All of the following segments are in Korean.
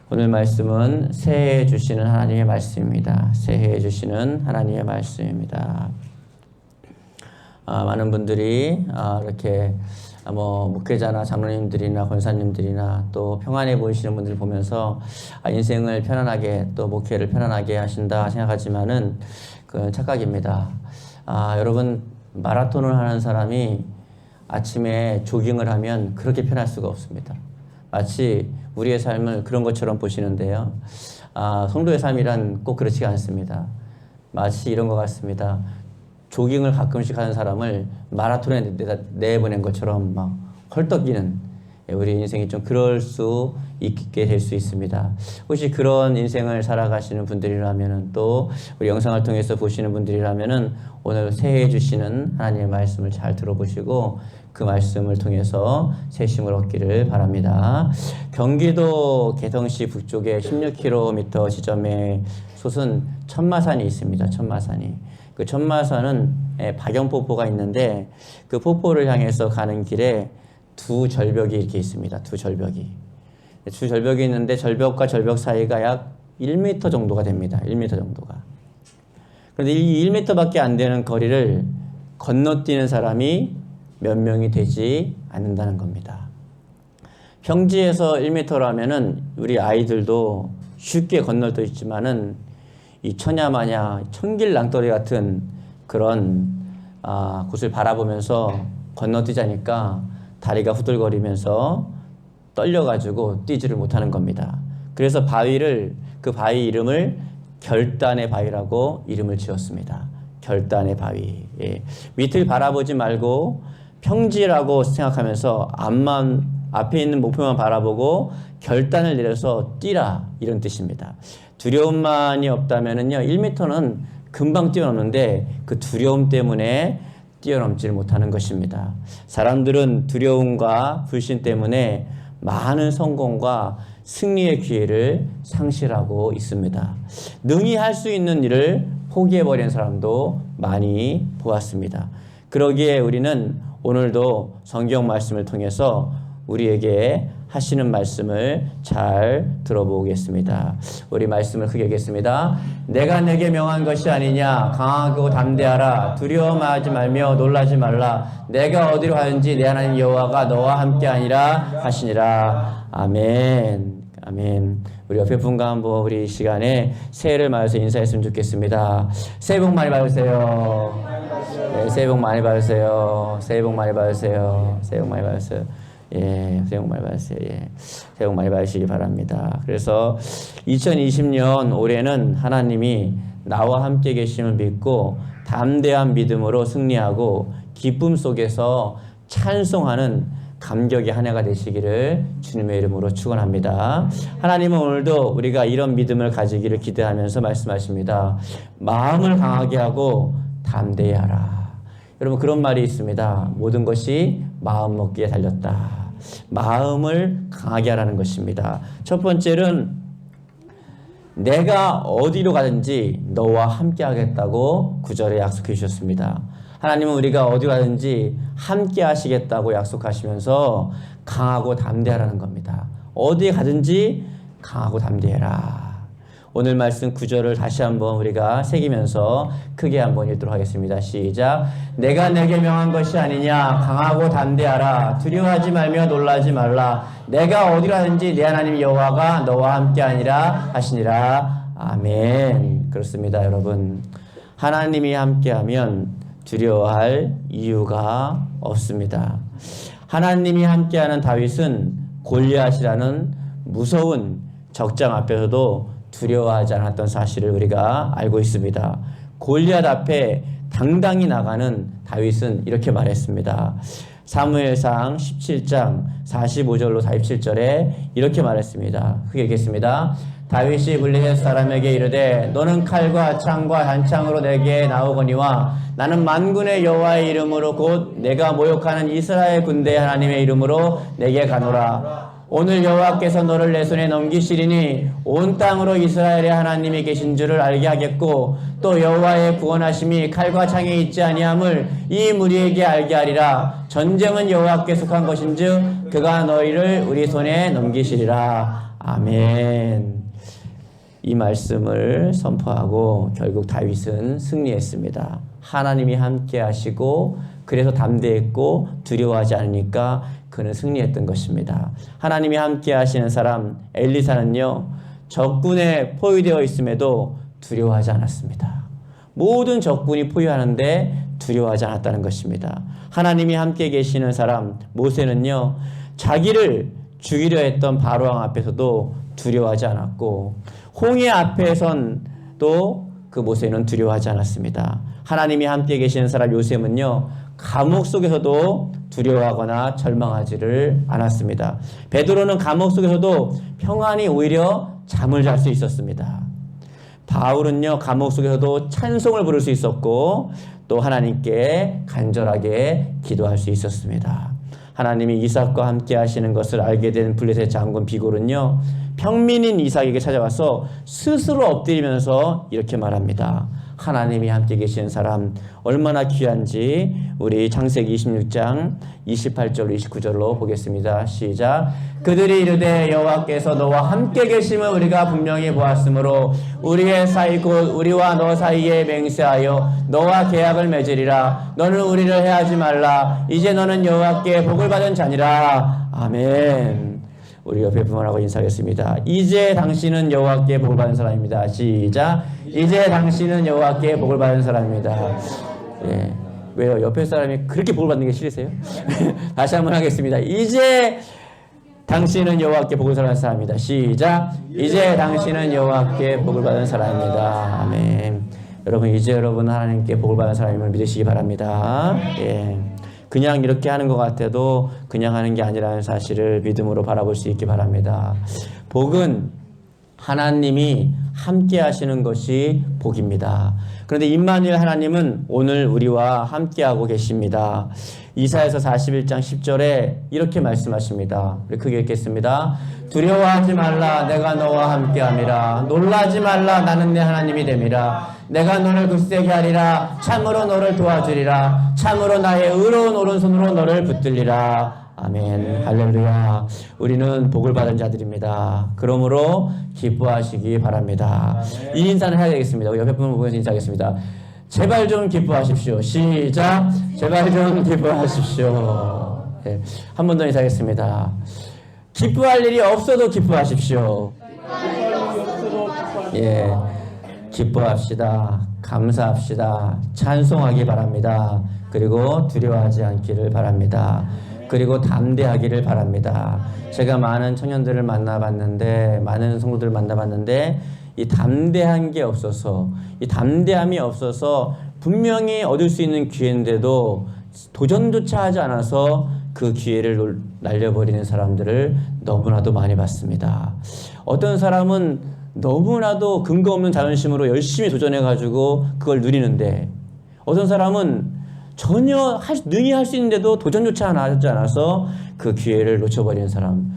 오늘 말씀은 새해 주시는 하나님의 말씀입니다. 새해 주시는 하나님의 말씀입니다. 많은 분들이 이렇게 목회자나 장로님들이나 권사님들이나 또 평안해 보이시는 분들 보면서 인생을 편안하게 또 목회를 편안하게 하신다 생각하지만은 그건 착각입니다. 여러분, 마라톤을 하는 사람이 아침에 조깅을 하면 그렇게 편할 수가 없습니다. 마치 우리의 삶을 그런 것처럼 보시는데요. 성도의 삶이란 꼭 그렇지 않습니다. 마치 이런 것 같습니다. 조깅을 가끔씩 하는 사람을 마라톤에 내보낸 것처럼 막 헐떡이는 우리 인생이 좀 그럴 수 있게 될 수 있습니다. 혹시 그런 인생을 살아가시는 분들이라면은 또 우리 영상을 통해서 보시는 분들이라면은 오늘 새해 주시는 하나님의 말씀을 잘 들어보시고 그 말씀을 통해서 새 힘을 얻기를 바랍니다. 경기도 개성시 북쪽에 16km 지점에 솟은 천마산이 있습니다. 천마산이. 그 천마산은 박영폭포가 있는데 그 폭포를 향해서 가는 길에 두 절벽이 이렇게 있습니다. 두 절벽이 있는데 절벽과 절벽 사이가 약 1m 정도가 됩니다. 1m 정도가. 그런데 이 1m밖에 안 되는 거리를 건너뛰는 사람이 몇 명이 되지 않는다는 겁니다. 평지에서 1m라면은 우리 아이들도 쉽게 건널 수 있지만은 이 천야마냐 천길낭떠러리 같은 그런 곳을 바라보면서 건너뛰자니까 다리가 후들거리면서 떨려가지고 뛰지를 못하는 겁니다. 그래서 그 바위 이름을 결단의 바위라고 이름을 지었습니다. 결단의 바위. 밑을 바라보지 말고 평지라고 생각하면서 앞에 있는 목표만 바라보고 결단을 내려서 뛰라, 이런 뜻입니다. 두려움만이 없다면은요, 1m는 금방 뛰어넘는데 그 두려움 때문에 뛰어넘지를 못하는 것입니다. 사람들은 두려움과 불신 때문에 많은 성공과 승리의 기회를 상실하고 있습니다. 능히 할 수 있는 일을 포기해버린 사람도 많이 보았습니다. 그러기에 우리는 오늘도 성경 말씀을 통해서 우리에게 하시는 말씀을 잘 들어보겠습니다. 우리 말씀을 크게 읽겠습니다. 내가 내게 명한 것이 아니냐. 강하고 담대하라. 두려워하지 말며 놀라지 말라. 내가 어디로 가든지 내 하나님 여호와가 너와 함께 하니라 하시니라. 아멘. 아멘. 우리 옆에 분과 한번 우리 이 시간에 새해를 맞아서 인사했으면 좋겠습니다. 새해 복 많이 받으세요. 네, 새해 복 많이 받으세요. 새해 복 많이 받으세요. 새해 복 많이 받으세요. 예, 새해 복 많이 받으세요. 예, 새해 복 많이 받으시기 바랍니다. 그래서 2020년 올해는 하나님이 나와 함께 계심을 믿고 담대한 믿음으로 승리하고 기쁨 속에서 찬송하는 감격의 한 해가 되시기를 주님의 이름으로 축원합니다. 하나님은 오늘도 우리가 이런 믿음을 가지기를 기대하면서 말씀하십니다. 마음을 강하게 하고 담대히 하라. 여러분, 그런 말이 있습니다. 모든 것이 마음 먹기에 달렸다. 마음을 강하게 하라는 것입니다. 첫 번째는 내가 어디로 가든지 너와 함께 하겠다고 9절에 약속해 주셨습니다. 하나님은 우리가 어디 가든지 함께 하시겠다고 약속하시면서 강하고 담대하라는 겁니다. 어디 가든지 강하고 담대해라. 오늘 말씀 9절을 다시 한번 우리가 새기면서 크게 한번 읽도록 하겠습니다. 시작. 내가 내게 명한 것이 아니냐. 강하고 담대하라. 두려워하지 말며 놀라지 말라. 내가 어디 가든지 내 하나님 여호와가 너와 함께 하니라 하시니라. 아멘. 그렇습니다, 여러분. 하나님이 함께하면 두려워할 이유가 없습니다. 하나님이 함께하는 다윗은 골리앗이라는 무서운 적장 앞에서도 두려워하지 않았던 사실을 우리가 알고 있습니다. 골리앗 앞에 당당히 나가는 다윗은 이렇게 말했습니다. 사무엘상 17장 45절로 47절에 이렇게 말했습니다. 크게 읽겠습니다. 다윗이 블레셋 사람에게 이르되 너는 칼과 창과 단창으로 내게 나오거니와 나는 만군의 여호와의 이름으로 곧 내가 모욕하는 이스라엘 군대 하나님의 이름으로 내게 가노라. 오늘 여호와께서 너를 내 손에 넘기시리니 온 땅으로 이스라엘의 하나님이 계신 줄을 알게 하겠고 또 여호와의 구원하심이 칼과 창에 있지 아니함을 이 무리에게 알게 하리라. 전쟁은 여호와께 속한 것인즉 그가 너희를 우리 손에 넘기시리라. 아멘. 이 말씀을 선포하고 결국 다윗은 승리했습니다. 하나님이 함께 하시고 그래서 담대했고 두려워하지 않으니까 그는 승리했던 것입니다. 하나님이 함께 하시는 사람 엘리사는요, 적군에 포위되어 있음에도 두려워하지 않았습니다. 모든 적군이 포위하는데 두려워하지 않았다는 것입니다. 하나님이 함께 계시는 사람 모세는요, 자기를 죽이려 했던 바로왕 앞에서도 두려워하지 않았고 홍해 앞에선 또 그 모세는 두려워하지 않았습니다. 하나님이 함께 계시는 사람 요셉은요, 감옥 속에서도 두려워하거나 절망하지를 않았습니다. 베드로는 감옥 속에서도 평안히 오히려 잠을 잘 수 있었습니다. 바울은요, 감옥 속에서도 찬송을 부를 수 있었고 또 하나님께 간절하게 기도할 수 있었습니다. 하나님이 이삭과 함께 하시는 것을 알게 된 블레셋 장군 비골은요, 평민인 이삭에게 찾아와서 스스로 엎드리면서 이렇게 말합니다. 하나님이 함께 계시는 사람 얼마나 귀한지 우리 창세기 26장 28절 29절로 보겠습니다. 시작. 그들이 이르되 여호와께서 너와 함께 계심을 우리가 분명히 보았으므로 우리의 사이 곧 우리와 너 사이에 맹세하여 너와 계약을 맺으리라. 너는 우리를 해하지 말라. 이제 너는 여호와께 복을 받은 자니라. 아멘. 우리 옆에 부모하고 인사하겠습니다. 이제 당신은 여호와께 복을 받은 사람입니다. 시작. 이제 당신은 여호와께 복을 받은 사람입니다. 예. 왜요? 옆에 사람이 그렇게 복을 받는 게 싫으세요? 다시 한번 하겠습니다. 이제 당신은 여호와께 복을 받은 사람입니다. 시작. 이제 당신은 여호와께 복을 받은 사람입니다. 아멘. 여러분, 이제 여러분 하나님께 복을 받은 사람임을 믿으시기 바랍니다. 예. 그냥 이렇게 하는 것 같아도 그냥 하는 게 아니라는 사실을 믿음으로 바라볼 수 있기 바랍니다. 복은 하나님이 함께 하시는 것이 복입니다. 그런데 임마누엘 하나님은 오늘 우리와 함께하고 계십니다. 이사야서 41장 10절에 이렇게 말씀하십니다. 우리 크게 읽겠습니다. 두려워하지 말라. 내가 너와 함께함이라. 놀라지 말라. 나는 내 하나님이 됨이라. 내가 너를 굳세게 하리라. 참으로 너를 도와주리라. 참으로 나의 의로운 오른손으로 너를 붙들리라. 아멘. 할렐루야. 우리는 복을 받은 자들입니다. 그러므로 기뻐하시기 바랍니다. 이 인사는 해야 되겠습니다. 우리 옆에 분을 보면서 인사하겠습니다. 제발 좀 기뻐하십시오. 시작. 제발 좀 기뻐하십시오. 네. 한 번 더 인사하겠습니다. 기뻐할 일이 없어도 기뻐하십시오. 예. 기뻐합시다. 감사합시다. 찬송하기 바랍니다. 그리고 두려워하지 않기를 바랍니다. 그리고 담대하기를 바랍니다. 제가 많은 청년들을 만나봤는데, 많은 성도들을 만나봤는데, 이 담대한 게 없어서, 이 담대함이 없어서 분명히 얻을 수 있는 기회인데도 도전조차 하지 않아서 그 기회를 날려버리는 사람들을 너무나도 많이 봤습니다. 어떤 사람은 너무나도 근거 없는 자존심으로 열심히 도전해가지고 그걸 누리는데, 어떤 사람은 전혀 능히 할 수 있는데도 도전조차 하지 않아서 그 기회를 놓쳐버리는 사람,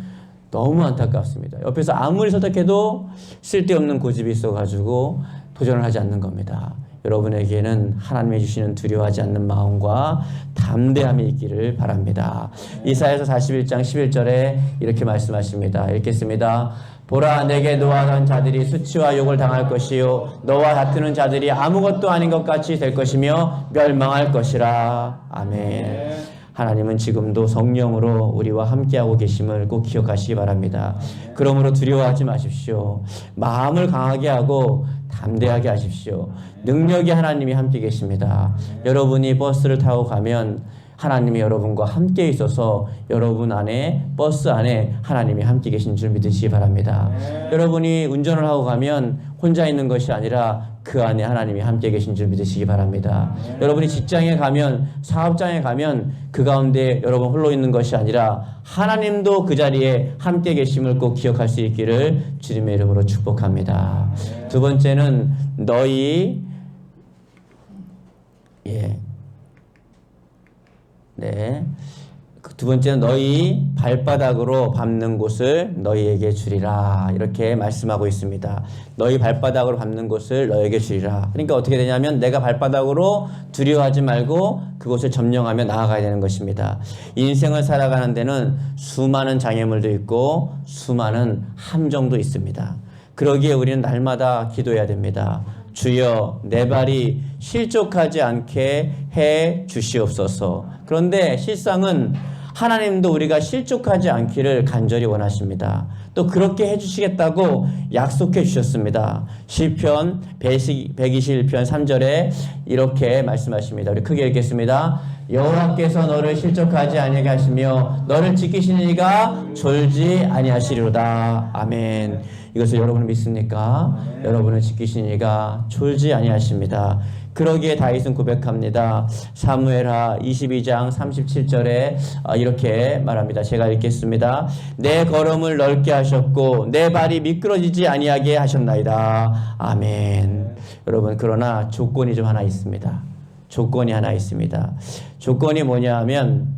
너무 안타깝습니다. 옆에서 아무리 설득해도 쓸데없는 고집이 있어가지고 도전을 하지 않는 겁니다. 여러분에게는 하나님이 주시는 두려워하지 않는 마음과 담대함이 있기를 바랍니다. 이사야서 41장 11절에 이렇게 말씀하십니다. 읽겠습니다. 보라, 내게 노하던 자들이 수치와 욕을 당할 것이요 너와 다투는 자들이 아무것도 아닌 것 같이 될 것이며 멸망할 것이라. 아멘. 하나님은 지금도 성령으로 우리와 함께하고 계심을 꼭 기억하시기 바랍니다. 그러므로 두려워하지 마십시오. 마음을 강하게 하고 담대하게 하십시오. 능력이 하나님이 함께 계십니다. 여러분이 버스를 타고 가면 하나님이 여러분과 함께 있어서 여러분 안에, 버스 안에 하나님이 함께 계신 줄 믿으시기 바랍니다. 여러분이 운전을 하고 가면 혼자 있는 것이 아니라 그 안에 하나님이 함께 계신 줄 믿으시기 바랍니다. 여러분이 직장에 가면, 사업장에 가면 그 가운데 여러분 홀로 있는 것이 아니라 하나님도 그 자리에 함께 계심을 꼭 기억할 수 있기를 주님의 이름으로 축복합니다. 두 번째는 너희 두 번째는 너희 발바닥으로 밟는 곳을 너희에게 주리라. 이렇게 말씀하고 있습니다. 너희 발바닥으로 밟는 곳을 너희에게 주리라. 그러니까 어떻게 되냐면 내가 발바닥으로 두려워하지 말고 그곳을 점령하며 나아가야 되는 것입니다. 인생을 살아가는 데는 수많은 장애물도 있고 수많은 함정도 있습니다. 그러기에 우리는 날마다 기도해야 됩니다. 주여 내 발이 실족하지 않게 해 주시옵소서. 그런데 실상은 하나님도 우리가 실족하지 않기를 간절히 원하십니다. 또 그렇게 해주시겠다고 약속해 주셨습니다. 시편 121편 3절에 이렇게 말씀하십니다. 우리 크게 읽겠습니다. 여호와께서 너를 실족하지 아니하게 하시며 너를 지키시는 이가 졸지 아니하시리로다. 아멘. 이것을 여러분 믿습니까? 여러분을 지키시는 이가 졸지 아니하십니다. 그러기에 다윗은 고백합니다. 사무엘하 22장 37절에 이렇게 말합니다. 제가 읽겠습니다. 내 걸음을 넓게 하셨고 내 발이 미끄러지지 아니하게 하셨나이다. 아멘. 여러분, 그러나 조건이 좀 하나 있습니다. 조건이 하나 있습니다. 조건이 뭐냐 하면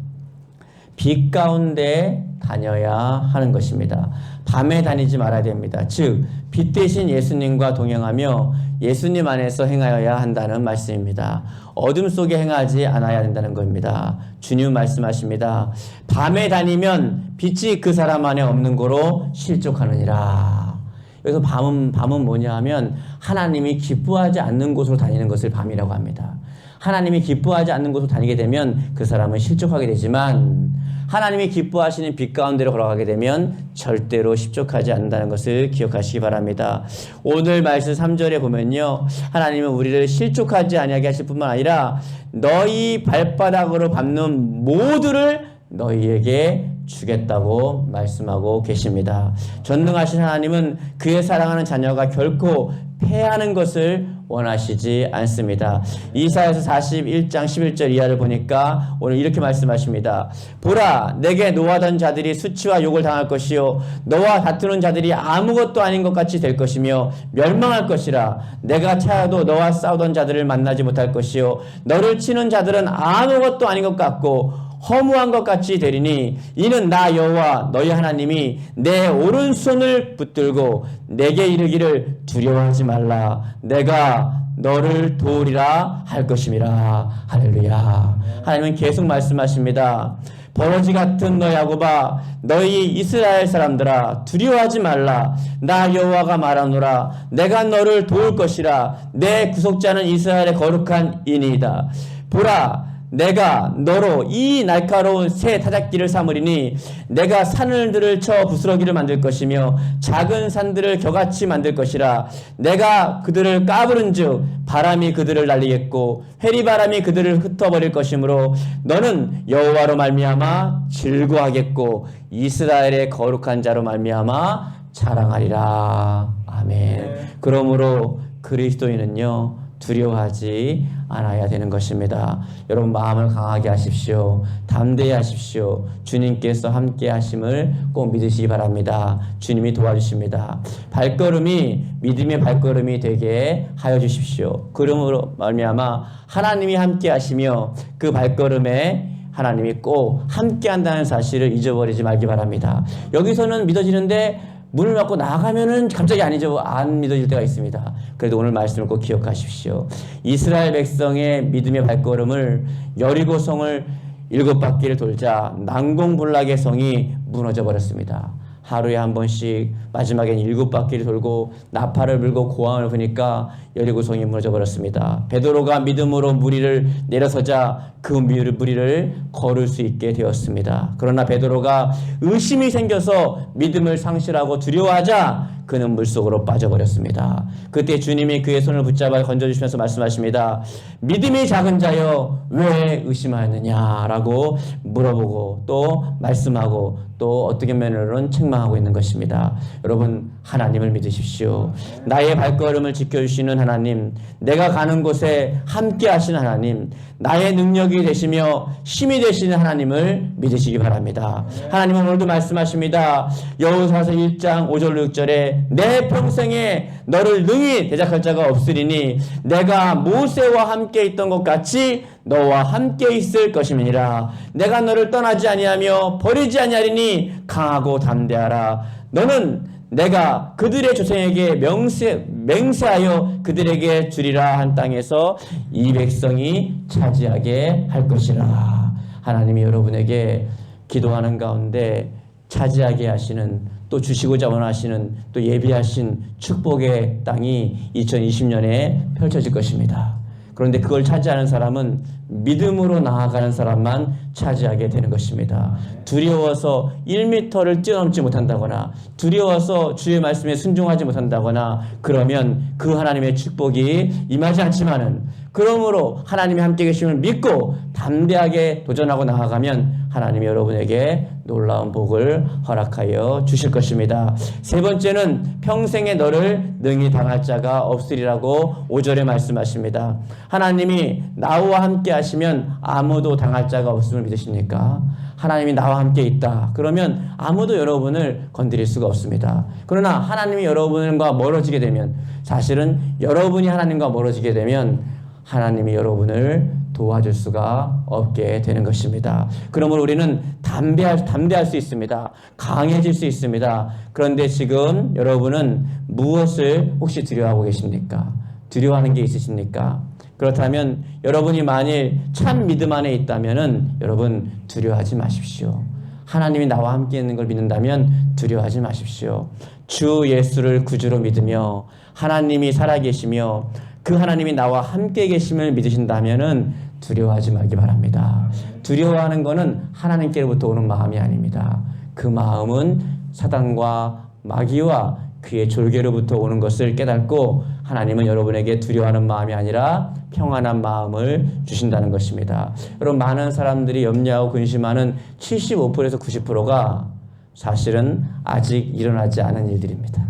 빛 가운데 다녀야 하는 것입니다. 밤에 다니지 말아야 됩니다. 즉, 빛 대신 예수님과 동행하며 예수님 안에서 행하여야 한다는 말씀입니다. 어둠 속에 행하지 않아야 된다는 겁니다. 주님 말씀하십니다. 밤에 다니면 빛이 그 사람 안에 없는 거로 실족하느니라. 그래서 밤은 뭐냐 하면 하나님이 기뻐하지 않는 곳으로 다니는 것을 밤이라고 합니다. 하나님이 기뻐하지 않는 곳으로 다니게 되면 그 사람은 실족하게 되지만 하나님이 기뻐하시는 빛 가운데로 걸어가게 되면 절대로 실족하지 않는다는 것을 기억하시기 바랍니다. 오늘 말씀 3절에 보면요, 하나님은 우리를 실족하지 아니하게 하실 뿐만 아니라 너희 발바닥으로 밟는 모두를 너희에게 주겠다고 말씀하고 계십니다. 전능하신 하나님은 그의 사랑하는 자녀가 결코 패하는 것을 원하시지 않습니다. 이사야서 41장 11절 이하를 보니까 오늘 이렇게 말씀하십니다. 보라, 내게 노하던 자들이 수치와 욕을 당할 것이요 너와 다투는 자들이 아무것도 아닌 것 같이 될 것이며 멸망할 것이라. 내가 차여도 너와 싸우던 자들을 만나지 못할 것이요 너를 치는 자들은 아무것도 아닌 것 같고 허무한 것 같이 되리니 이는 나 여호와 너희 하나님이 내 오른손을 붙들고 내게 이르기를 두려워하지 말라. 내가 너를 도우리라 할 것임이라. 할렐루야. 하나님은 계속 말씀하십니다. 버러지 같은 너희 야곱아, 너희 이스라엘 사람들아, 두려워하지 말라. 나 여호와가 말하노라. 내가 너를 도울 것이라. 내 구속자는 이스라엘의 거룩한 이니이다. 보라, 내가 너로 이 날카로운 새 타작기를 삼으리니 내가 산들을 쳐 부스러기를 만들 것이며 작은 산들을 겨같이 만들 것이라. 내가 그들을 까부른즉 바람이 그들을 날리겠고 회리바람이 그들을 흩어버릴 것이므로 너는 여호와로 말미암아 즐거워하겠고 이스라엘의 거룩한 자로 말미암아 자랑하리라. 아멘. 그러므로 그리스도인은요 두려워하지 않아야 되는 것입니다. 여러분, 마음을 강하게 하십시오. 담대히 하십시오. 주님께서 함께 하심을 꼭 믿으시기 바랍니다. 주님이 도와주십니다. 발걸음이 믿음의 발걸음이 되게 하여 주십시오. 그러므로 말미암아 하나님이 함께 하시며 그 발걸음에 하나님이 꼭 함께 한다는 사실을 잊어버리지 말기 바랍니다. 여기서는 믿어지는데 문을 막고 나가면은 갑자기 안 믿어질 때가 있습니다. 그래도 오늘 말씀을 꼭 기억하십시오. 이스라엘 백성의 믿음의 발걸음을 여리고성을 7바퀴를 돌자 난공불락의 성이 무너져 버렸습니다. 하루에 한 번씩 마지막엔 7바퀴를 돌고 나팔을 불고 고함을 부니까 여리고성이 무너져 버렸습니다. 베드로가 믿음으로 무리를 내려서자 그 무리를 걸을 수 있게 되었습니다. 그러나 베드로가 의심이 생겨서 믿음을 상실하고 두려워하자 그는 물속으로 빠져버렸습니다. 그때 주님이 그의 손을 붙잡아 건져주시면서 말씀하십니다. 믿음이 작은 자여 왜 의심하였느냐라고 물어보고 또 말씀하고 또 어떻게 면으로는 책망하고 있는 것입니다. 여러분, 하나님을 믿으십시오. 나의 발걸음을 지켜주시는 하나님, 내가 가는 곳에 함께 하시는 하나님, 나의 능력이 되시며 힘이 되시는 하나님을 믿으시기 바랍니다. 하나님은 오늘도 말씀하십니다. 여호수아서 1장 5절 6절에 내 평생에 너를 능히 대적할 자가 없으리니 내가 모세와 함께 있던 것 같이 너와 함께 있을 것임이니라. 내가 너를 떠나지 아니하며 버리지 아니하리니 강하고 담대하라. 너는 내가 그들의 조상에게 맹세하여 그들에게 주리라 한 땅에서 이 백성이 차지하게 할 것이라. 하나님이 여러분에게 기도하는 가운데 차지하게 하시는, 또 주시고자 원하시는, 또 예비하신 축복의 땅이 2020년에 펼쳐질 것입니다. 그런데 그걸 차지하는 사람은 믿음으로 나아가는 사람만 차지하게 되는 것입니다. 두려워서 1m를 뛰어넘지 못한다거나, 두려워서 주의 말씀에 순종하지 못한다거나 그러면 그 하나님의 축복이 임하지 않지만은, 그러므로 하나님이 함께 계심을 믿고 담대하게 도전하고 나아가면 하나님이 여러분에게 놀라운 복을 허락하여 주실 것입니다. 세 번째는 평생에 너를 능히 당할 자가 없으리라고 5절에 말씀하십니다. 하나님이 나와 함께 하시면 아무도 당할 자가 없음을 믿으십니까? 하나님이 나와 함께 있다. 그러면 아무도 여러분을 건드릴 수가 없습니다. 그러나 하나님이 여러분과 멀어지게 되면, 사실은 여러분이 하나님과 멀어지게 되면 하나님이 여러분을 도와줄 수가 없게 되는 것입니다. 그러므로 우리는 담대할 수 있습니다. 강해질 수 있습니다. 그런데 지금 여러분은 무엇을 혹시 두려워하고 계십니까? 두려워하는 게 있으십니까? 그렇다면 여러분이 만일 참 믿음 안에 있다면은 여러분 두려워하지 마십시오. 하나님이 나와 함께 있는 걸 믿는다면 두려워하지 마십시오. 주 예수를 구주로 믿으며 하나님이 살아계시며 그 하나님이 나와 함께 계심을 믿으신다면은 두려워하지 말기 바랍니다. 두려워하는 것은 하나님께로부터 오는 마음이 아닙니다. 그 마음은 사단과 마귀와 그의 졸개로부터 오는 것을 깨닫고 하나님은 여러분에게 두려워하는 마음이 아니라 평안한 마음을 주신다는 것입니다. 여러분, 많은 사람들이 염려하고 근심하는 75%에서 90%가 사실은 아직 일어나지 않은 일들입니다.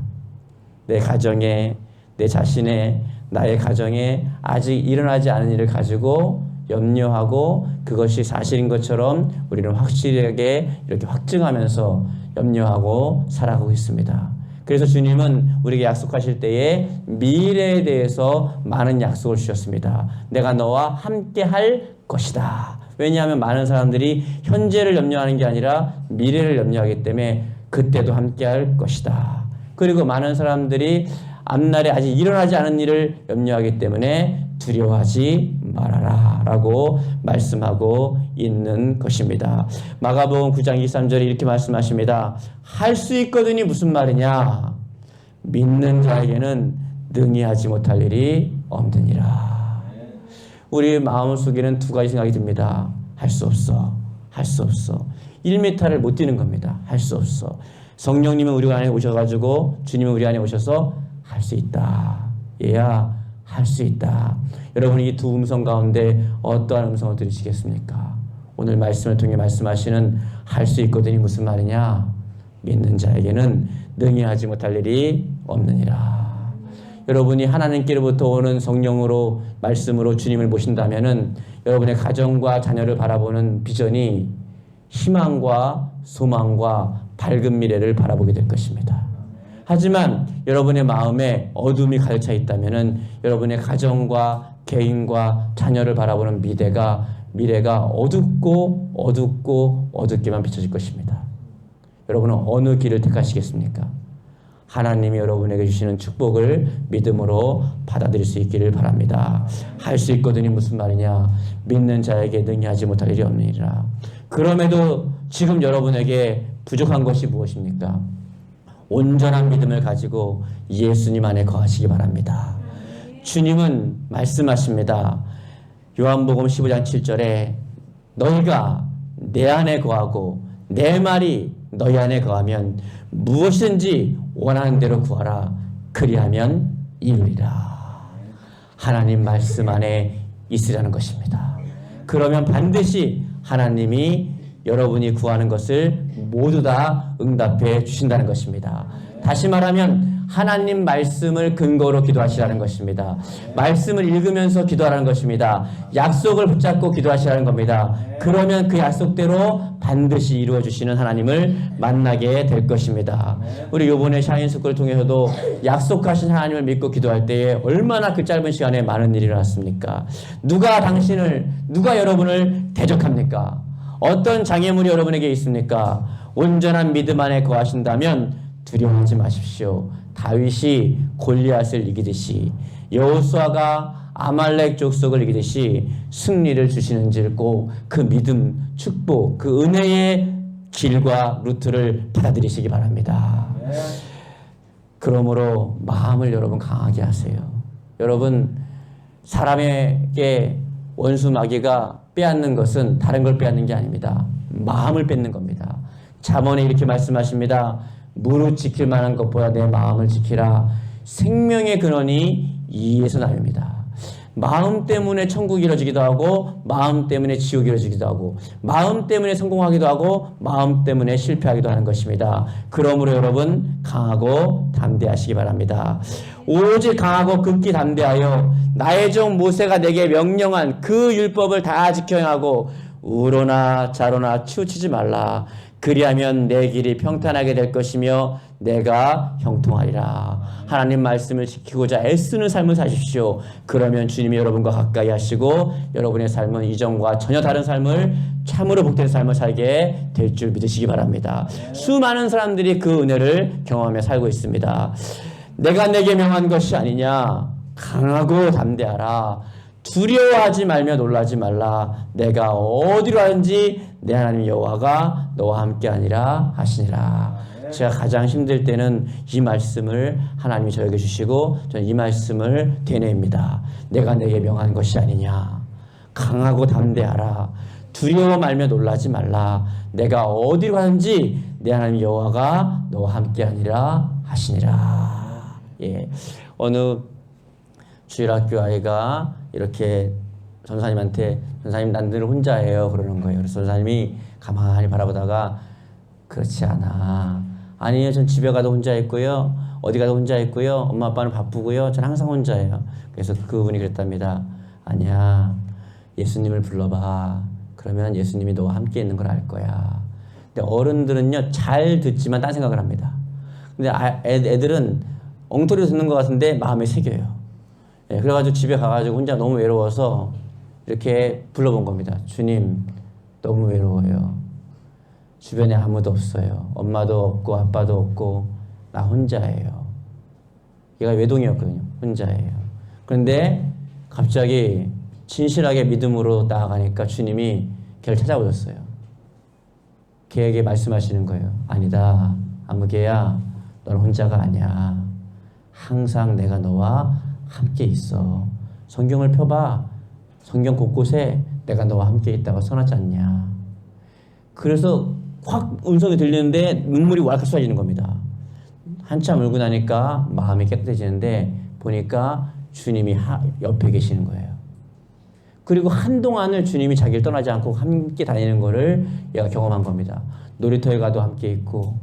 내 가정에, 내 자신의, 나의 가정에 아직 일어나지 않은 일을 가지고 염려하고 그것이 사실인 것처럼 우리는 확실하게 이렇게 확증하면서 염려하고 살아가고 있습니다. 그래서 주님은 우리에게 약속하실 때에 미래에 대해서 많은 약속을 주셨습니다. 내가 너와 함께 할 것이다. 왜냐하면 많은 사람들이 현재를 염려하는 게 아니라 미래를 염려하기 때문에 그때도 함께 할 것이다. 그리고 많은 사람들이 앞날에 아직 일어나지 않은 일을 염려하기 때문에 두려워하지 말아라 라고 말씀하고 있는 것입니다. 마가복음 9장 23절에 이렇게 말씀하십니다. 할 수 있거든이 무슨 말이냐? 믿는 자에게는 능히 하지 못할 일이 없느니라. 우리 마음속에는 두 가지 생각이 듭니다. 할 수 없어. 할 수 없어. 1m를 못 뛰는 겁니다. 할 수 없어. 성령님은 우리 안에 오셔가지고 주님은 우리 안에 오셔서 할 수 있다. 얘야, 할 수 있다. 여러분, 이 두 음성 가운데 어떠한 음성을 들으시겠습니까? 오늘 말씀을 통해 말씀하시는 할 수 있거든이 무슨 말이냐? 믿는 자에게는 능히 하지 못할 일이 없느니라. 여러분이 하나님께로부터 오는 성령으로 말씀으로 주님을 모신다면은 여러분의 가정과 자녀를 바라보는 비전이 희망과 소망과 밝은 미래를 바라보게 될 것입니다. 하지만 여러분의 마음에 어둠이 가득 차 있다면은 여러분의 가정과 개인과 자녀를 바라보는 미래가 어둡게만 비춰질 것입니다. 여러분은 어느 길을 택하시겠습니까? 하나님이 여러분에게 주시는 축복을 믿음으로 받아들일 수 있기를 바랍니다. 할 수 있거든이 무슨 말이냐? 믿는 자에게 능히 하지 못할 일이 없느니라. 그럼에도 지금 여러분에게 부족한 것이 무엇입니까? 온전한 믿음을 가지고 예수님 안에 거하시기 바랍니다. 주님은 말씀하십니다. 요한복음 15장 7절에 너희가 내 안에 거하고 내 말이 너희 안에 거하면 무엇이든지 원하는 대로 구하라. 그리하면 이루리라. 하나님 말씀 안에 있으라는 것입니다. 그러면 반드시 하나님이 여러분이 구하는 것을 모두 다 응답해 주신다는 것입니다. 다시 말하면 하나님 말씀을 근거로 기도하시라는 것입니다. 말씀을 읽으면서 기도하라는 것입니다. 약속을 붙잡고 기도하시라는 겁니다. 그러면 그 약속대로 반드시 이루어 주시는 하나님을 만나게 될 것입니다. 우리 요번에 샤인스쿨을 통해서도 약속하신 하나님을 믿고 기도할 때에 얼마나 그 짧은 시간에 많은 일이 일어났습니까? 누가 여러분을 대적합니까? 어떤 장애물이 여러분에게 있습니까? 온전한 믿음 안에 거하신다면 두려워하지 마십시오. 다윗이 골리앗을 이기듯이, 여호수아가 아말렉 족속을 이기듯이 승리를 주시는 줄 꼭 그 믿음, 축복, 그 은혜의 길과 루트를 받아들이시기 바랍니다. 그러므로 마음을 여러분 강하게 하세요. 여러분, 사람에게 원수 마귀가 빼앗는 것은 다른 걸 빼앗는 게 아닙니다. 마음을 뺏는 겁니다. 잠언에 이렇게 말씀하십니다. 무릇 지킬 만한 것보다 내 마음을 지키라. 생명의 근원이 이에서 나옵니다. 마음 때문에 천국이 이루어지기도 하고, 마음 때문에 지옥이 이루어지기도 하고, 마음 때문에 성공하기도 하고, 마음 때문에 실패하기도 하는 것입니다. 그러므로 여러분, 강하고 담대하시기 바랍니다. 오직 강하고 극히 담대하여 나의 종 모세가 내게 명령한 그 율법을 다 지켜 행하고 우로나 좌로나 치우치지 말라. 그리하면 내 길이 평탄하게 될 것이며 내가 형통하리라. 하나님 말씀을 지키고자 애쓰는 삶을 사십시오. 그러면 주님이 여러분과 가까이 하시고 여러분의 삶은 이전과 전혀 다른 삶을, 참으로 복된 삶을 살게 될 줄 믿으시기 바랍니다. 수많은 사람들이 그 은혜를 경험하며 살고 있습니다. 내가 내게 명한 것이 아니냐. 강하고 담대하라. 두려워하지 말며 놀라지 말라. 내가 어디로 하는지 내 하나님 여호와가 너와 함께하니라 하시니라. 제가 가장 힘들 때는 이 말씀을 하나님이 저에게 주시고 저는 이 말씀을 되뇌입니다. 내가 내게 명한 것이 아니냐. 강하고 담대하라. 두려워 말며 놀라지 말라. 내가 어디로 가는지 내 하나님 여호와가 너와 함께하니라 하시니라. 예, 어느 주일학교 아이가 이렇게 전사님한테, 전사님 난 늘 혼자예요 그러는 거예요. 그래서 전사님이 가만히 바라보다가 그렇지 않아. 아니요, 전 집에 가도 혼자 있고요, 어디 가도 혼자 있고요, 엄마 아빠는 바쁘고요, 전 항상 혼자예요. 그래서 그분이 그랬답니다. 아니야, 예수님을 불러봐. 그러면 예수님이 너와 함께 있는 걸 알 거야. 근데 어른들은요 잘 듣지만 딴 생각을 합니다. 근데 애들은 엉터리로 듣는 것 같은데 마음에 새겨요. 예, 그래가지고 집에 가가지고 혼자 너무 외로워서 이렇게 불러본 겁니다. 주님, 너무 외로워요. 주변에 아무도 없어요. 엄마도 없고 아빠도 없고 나 혼자예요. 얘가 외동이었거든요. 혼자예요. 그런데 갑자기 진실하게 믿음으로 나아가니까 주님이 걔를 찾아오셨어요. 걔에게 말씀하시는 거예요. 아니다, 아무개야, 넌 혼자가 아니야. 항상 내가 너와 함께 있어. 성경을 펴봐. 성경 곳곳에 내가 너와 함께 있다고 써놨지 않냐. 그래서 확 음성이 들리는데 눈물이 왈칵 쏟아지는 겁니다. 한참 울고 나니까 마음이 깨끗해지는데 보니까 주님이 옆에 계시는 거예요. 그리고 한동안을 주님이 자기를 떠나지 않고 함께 다니는 거를 얘가 경험한 겁니다. 놀이터에 가도 함께 있고,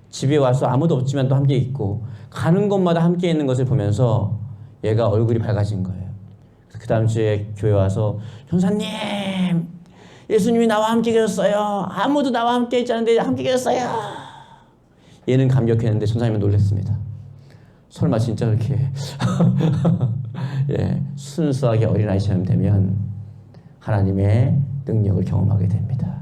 집에 와서 아무도 없지만 또 함께 있고, 가는 곳마다 함께 있는 것을 보면서 얘가 얼굴이 밝아진 거예요. 그 다음 주에 교회 와서 전사님, 예수님이 나와 함께 계셨어요. 아무도 나와 함께 있지 않은데 함께 계셨어요. 얘는 감격했는데 전사님은 놀랐습니다. 설마 진짜 그렇게 예, 순수하게 어린아이처럼 되면 하나님의 능력을 경험하게 됩니다.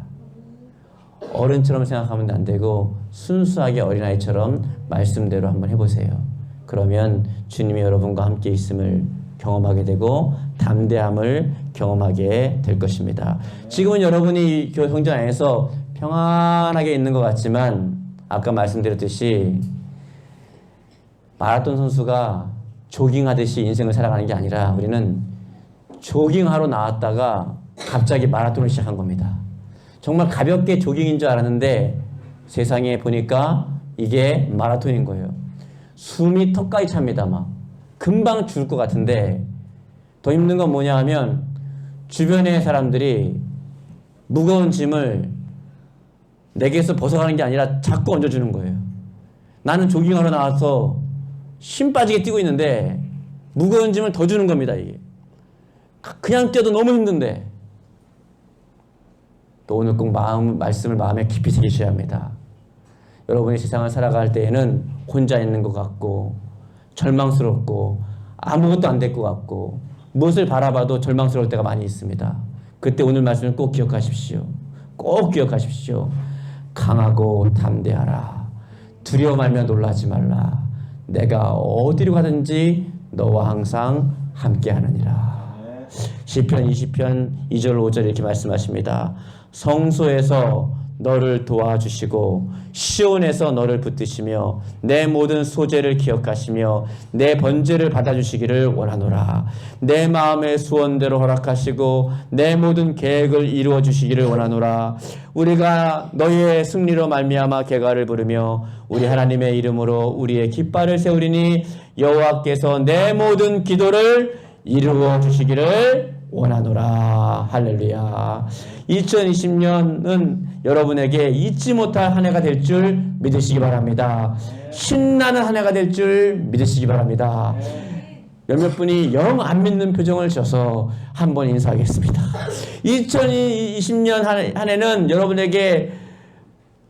어른처럼 생각하면 안 되고 순수하게 어린아이처럼 말씀대로 한번 해보세요. 그러면 주님이 여러분과 함께 있음을 경험하게 되고 담대함을 경험하게 될 것입니다. 지금은 여러분이 교회 성전 안에서 평안하게 있는 것 같지만 아까 말씀드렸듯이 마라톤 선수가 조깅하듯이 인생을 살아가는 게 아니라 우리는 조깅하러 나왔다가 갑자기 마라톤을 시작한 겁니다. 정말 가볍게 조깅인 줄 알았는데 세상에 보니까 이게 마라톤인 거예요. 숨이 턱까지 찹니다. 막 금방 죽을 것 같은데 더 힘든 건 뭐냐 하면 주변의 사람들이 무거운 짐을 내게서 벗어가는 게 아니라 자꾸 얹어주는 거예요. 나는 조깅하러 나와서 힘 빠지게 뛰고 있는데 무거운 짐을 더 주는 겁니다. 이게 그냥 뛰어도 너무 힘든데. 또 오늘 꼭 말씀을 마음에 깊이 새기셔야 합니다. 여러분이 세상을 살아갈 때에는 혼자 있는 것 같고 절망스럽고 아무것도 안 될 것 같고 무엇을 바라봐도 절망스러울 때가 많이 있습니다. 그때 오늘 말씀을 꼭 기억하십시오. 꼭 기억하십시오. 강하고 담대하라. 두려워 말며 놀라지 말라. 내가 어디로 가든지 너와 항상 함께하느니라. 시편 20편 2절 5절 이렇게 말씀하십니다. 성소에서 너를 도와주시고 시온에서 너를 붙드시며 내 모든 소재를 기억하시며 내 번제를 받아주시기를 원하노라. 내 마음의 소원대로 허락하시고 내 모든 계획을 이루어 주시기를 원하노라. 우리가 너의 승리로 말미암아 개가를 부르며 우리 하나님의 이름으로 우리의 깃발을 세우리니 여호와께서 내 모든 기도를 이루어 주시기를 원하노라. 할렐루야. 2020년은 여러분에게 잊지 못할 한 해가 될 줄 믿으시기 바랍니다. 신나는 한 해가 될 줄 믿으시기 바랍니다. 몇몇 분이 영 안 믿는 표정을 지어서 한번 인사하겠습니다. 2020년 한 해는 여러분에게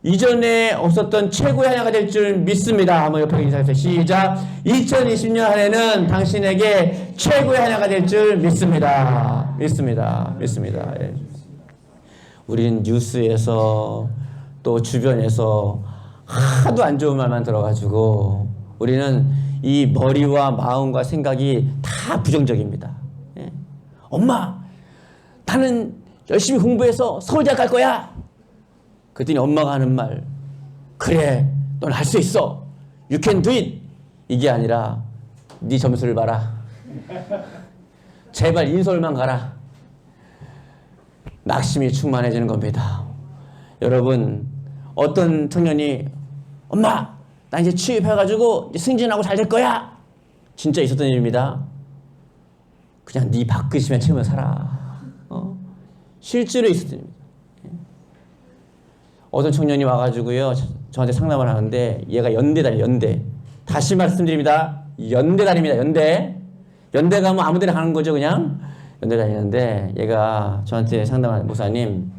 이전에 없었던 최고의 한 해가 될 줄 믿습니다. 한번 옆에 인사해주세요. 시작. 2020년 한 해는 당신에게 최고의 한 해가 될 줄 믿습니다. 믿습니다. 믿습니다. 예. 우리는 뉴스에서 또 주변에서 하도 안 좋은 말만 들어가지고 우리는 이 머리와 마음과 생각이 다 부정적입니다. 예. 엄마, 나는 열심히 공부해서 서울대학 갈 거야. 그랬더니 엄마가 하는 말, 그래, 넌 할 수 있어. You can do it. 이게 아니라 네 점수를 봐라. 제발 인서울만 가라. 낙심이 충만해지는 겁니다. 여러분, 어떤 청년이 엄마, 나 이제 취업해가지고 이제 승진하고 잘 될 거야. 진짜 있었던 일입니다. 그냥 네 밥그릇이면 채우며 살아. 실제로 있었던 일입니다. 어떤 청년이 와가지고요, 저한테 상담을 하는데, 얘가 연대 다녀요, 연대. 다시 말씀드립니다. 연대 다닙니다, 연대. 연대 가면 아무 데나 가는 거죠, 그냥. 연대 다니는데, 얘가 저한테 상담하는 목사님,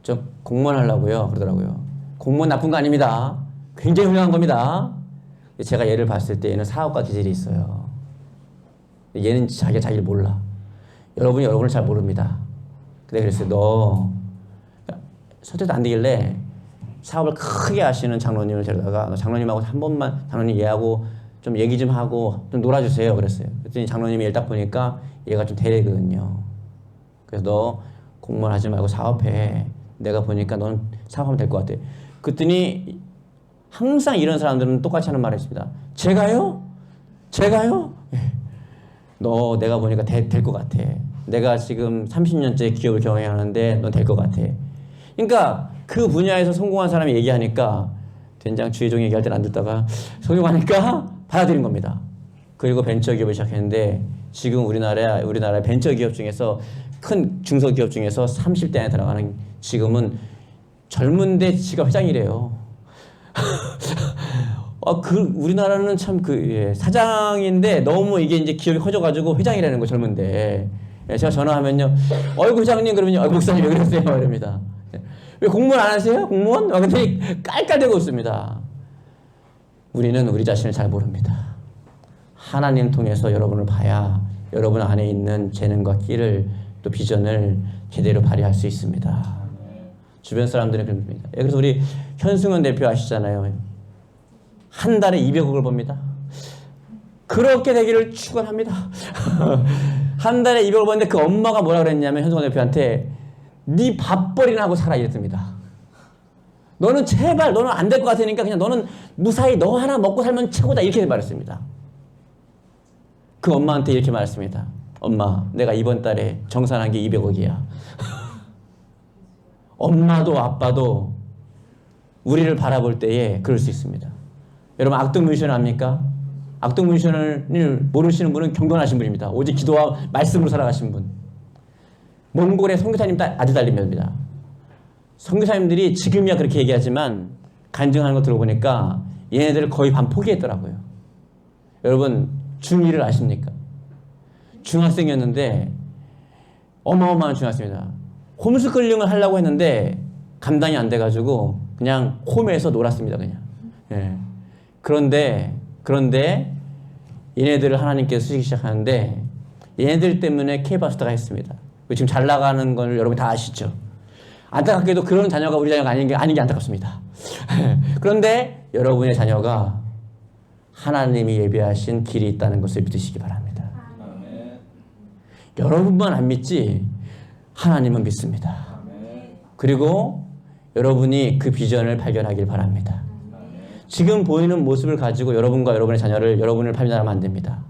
저 공무원 하려고요, 그러더라고요. 공무원 나쁜 거 아닙니다. 굉장히 훌륭한 겁니다. 제가 얘를 봤을 때 얘는 사업가 기질이 있어요. 얘는 자기가 자기를 몰라. 여러분이 여러분을 잘 모릅니다. 근데 그랬어요. 너 설득도 안 되길래 사업을 크게 하시는 장로님을 데려다가 장로님하고 한 번만 장로님 얘하고 좀 얘기 좀 하고 좀 놀아주세요. 그랬어요. 그랬더니 장로님이 얘를 딱 보니까 얘가 좀 대리거든요. 그래서 너 공무원 하지 말고 사업해. 내가 보니까 넌 사업하면 될 것 같아. 그랬더니 항상 이런 사람들은 똑같이 하는 말이 있습니다. 제가요? 제가요? 너 내가 보니까 될 것 같아. 내가 지금 30년째 기업을 경영하는데 넌 될 것 같아. 그러니까 그 분야에서 성공한 사람이 얘기하니까 된장 주의종 얘기할 때는 안 듣다가 성공하니까 받아들인 겁니다. 그리고 벤처기업을 시작했는데 지금 우리나라 벤처기업 중에서 큰 중소기업 중에서 30대 안에 들어가는 지금은 젊은데 지가 회장이래요. 우리나라는 참 사장인데 너무 이게 이제 기업이 커져가지고 회장이라는 거 젊은데. 제가 전화하면요, 어이구 회장님 그러면요, 어이구 목사님 왜 그러세요? 이럽니다. 왜 공무원 안 하세요? 공무원? 근데 깔깔대고 있습니다. 우리는 우리 자신을 잘 모릅니다. 하나님 통해서 여러분을 봐야 여러분 안에 있는 재능과 끼를 또 비전을 제대로 발휘할 수 있습니다. 주변 사람들은 그럽니다. 그래서 우리 현승원 대표 아시잖아요. 한 달에 200억을 법니다. 그렇게 되기를 축원합니다. 한 달에 200억을 버는데 그 엄마가 뭐라 그랬냐면 현승원 대표한테 네 밥벌이나 하고 살아 이랬습니다. 너는 제발 너는 안 될 것 같으니까 그냥 너는 무사히 너 하나 먹고 살면 최고다 이렇게 말했습니다. 그 엄마한테 이렇게 말했습니다. 엄마, 내가 이번 달에 정산한 게 200억이야. 엄마도 아빠도 우리를 바라볼 때에 그럴 수 있습니다. 여러분 악동뮤지션 압니까? 악동뮤지션을 모르시는 분은 경건하신 분입니다. 오직 기도와 말씀으로 살아가신 분. 몽골의 선교사님 아들 딸입니다. 선교사님들이 지금이야 그렇게 얘기하지만 간증하는 거 들어보니까 얘네들 거의 반 포기했더라고요. 여러분 중2를 아십니까? 중학생이었는데 어마어마한 중학생입니다. 홈스쿨링을 하려고 했는데 감당이 안 돼가지고 그냥 홈에서 놀았습니다. 그냥. 예. 그런데 얘네들을 하나님께서 쓰시기 시작하는데 얘네들 때문에 K바스터가 했습니다. 지금 잘 나가는 걸 여러분 다 아시죠? 안타깝게도 그런 자녀가 우리 자녀가 아닌 게 안타깝습니다. 그런데 여러분의 자녀가 하나님이 예비하신 길이 있다는 것을 믿으시기 바랍니다. 아멘. 여러분만 안 믿지 하나님은 믿습니다. 아멘. 그리고 여러분이 그 비전을 발견하길 바랍니다. 아멘. 지금 보이는 모습을 가지고 여러분과 여러분의 자녀를 여러분을 판단하면 안 됩니다.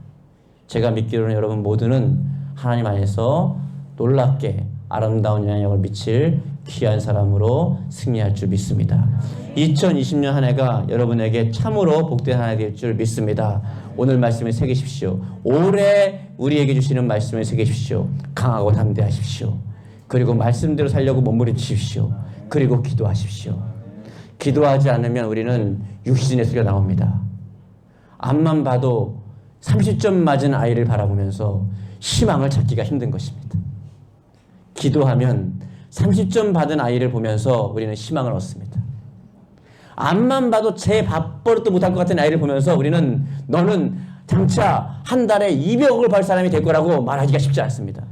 제가 믿기로는 여러분 모두는 하나님 안에서 놀랍게 아름다운 영향력을 미칠 귀한 사람으로 승리할 줄 믿습니다. 2020년 한 해가 여러분에게 참으로 복된 한 해 될 줄 믿습니다. 오늘 말씀을 새기십시오. 올해 우리에게 주시는 말씀을 새기십시오. 강하고 담대하십시오. 그리고 말씀대로 살려고 몸부림치십시오. 그리고 기도하십시오. 기도하지 않으면 우리는 육신의 소리가 나옵니다. 앞만 봐도 30점 맞은 아이를 바라보면서 희망을 찾기가 힘든 것입니다. 기도하면 30점 받은 아이를 보면서 우리는 희망을 얻습니다. 앞만 봐도 제 밥버릇도 못할 것 같은 아이를 보면서 우리는 너는 장차 한 달에 200억을 벌 사람이 될 거라고 말하기가 쉽지 않습니다.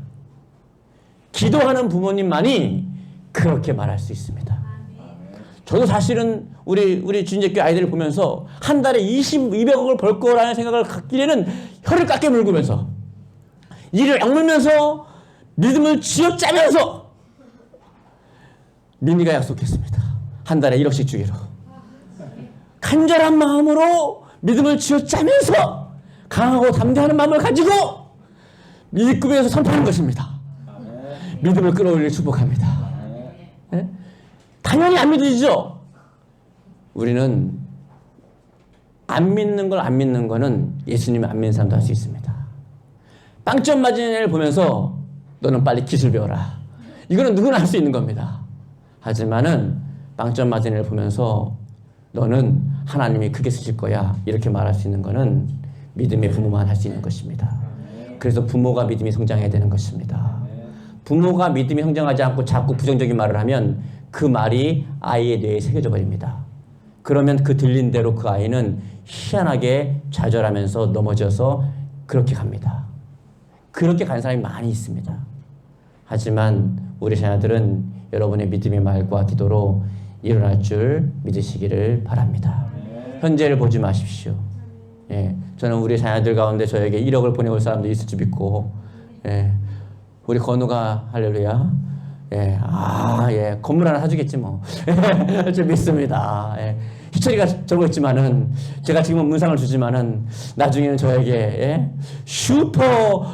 기도하는 부모님만이 그렇게 말할 수 있습니다. 저도 사실은 우리 주인제교 아이들을 보면서 한 달에 200억을 벌 거라는 생각을 갖기에는 혀를 깎게 물고면서 이를 악물면서 믿음을 쥐어짜면서 민희가 약속했습니다. 한 달에 1억씩 주기로. 간절한 마음으로 믿음을 쥐어짜면서 강하고 담대한 마음을 가지고 믿음에서 선포하는 것입니다. 믿음을 끌어올리길 축복합니다. 네? 당연히 안 믿으시죠? 우리는 안 믿는 걸 안 믿는 거는 예수님을 안 믿는 사람도 할 수 있습니다. 빵점 맞은 애를 보면서 너는 빨리 기술 배워라. 이거는 누구나 할 수 있는 겁니다. 하지만은 빵점 맞은 애를 보면서 너는 하나님이 크게 쓰실 거야. 이렇게 말할 수 있는 거는 믿음의 부모만 할 수 있는 것입니다. 그래서 부모가 믿음이 성장해야 되는 것입니다. 부모가 믿음이 성장하지 않고 자꾸 부정적인 말을 하면 그 말이 아이의 뇌에 새겨져 버립니다. 그러면 그 들린 대로 그 아이는 희한하게 좌절하면서 넘어져서 그렇게 갑니다. 그렇게 간 사람이 많이 있습니다. 하지만 우리 자녀들은 여러분의 믿음의 말과 기도로 일어날 줄 믿으시기를 바랍니다. 현재를 보지 마십시오. 예, 저는 우리 자녀들 가운데 저에게 1억을 보내올 사람도 있을 줄 믿고, 예, 우리 건우가 할렐루야. 예, 예, 건물 하나 사주겠지 뭐. 좀 믿습니다. 예. 희철이가 저러고 있지만은 제가 지금은 문상을 주지만은 나중에는 저에게 예? 슈퍼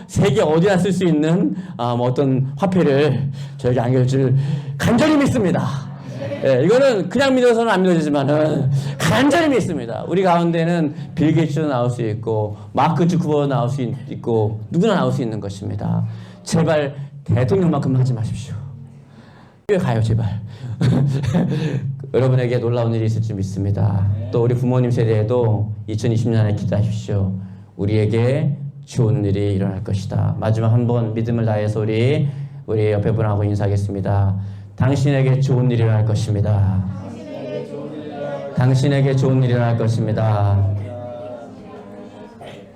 세계 어디나 쓸 수 있는 뭐 어떤 화폐를 저에게 안겨줄 간절히 믿습니다. 예, 이거는 그냥 믿어서는 안 믿어지지만은 간절히 믿습니다. 우리 가운데는 빌 게이츠도 나올 수 있고 마크 주크버도 나올 수 있고 누구나 나올 수 있는 것입니다. 제발 대통령만큼 하지 마십시오. 왜 가요 제발. 여러분에게 놀라운 일이 있을 줄 믿습니다. 또 우리 부모님 세대에도 2020년에 기도하십시오. 우리에게 좋은 일이 일어날 것이다. 마지막 한번 믿음을 다해서 우리 옆에 분하고 인사하겠습니다. 당신에게 좋은 일이 일어날 것입니다. 당신에게 좋은 일이 일어날 것입니다.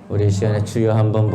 우리 시간에 주여 한번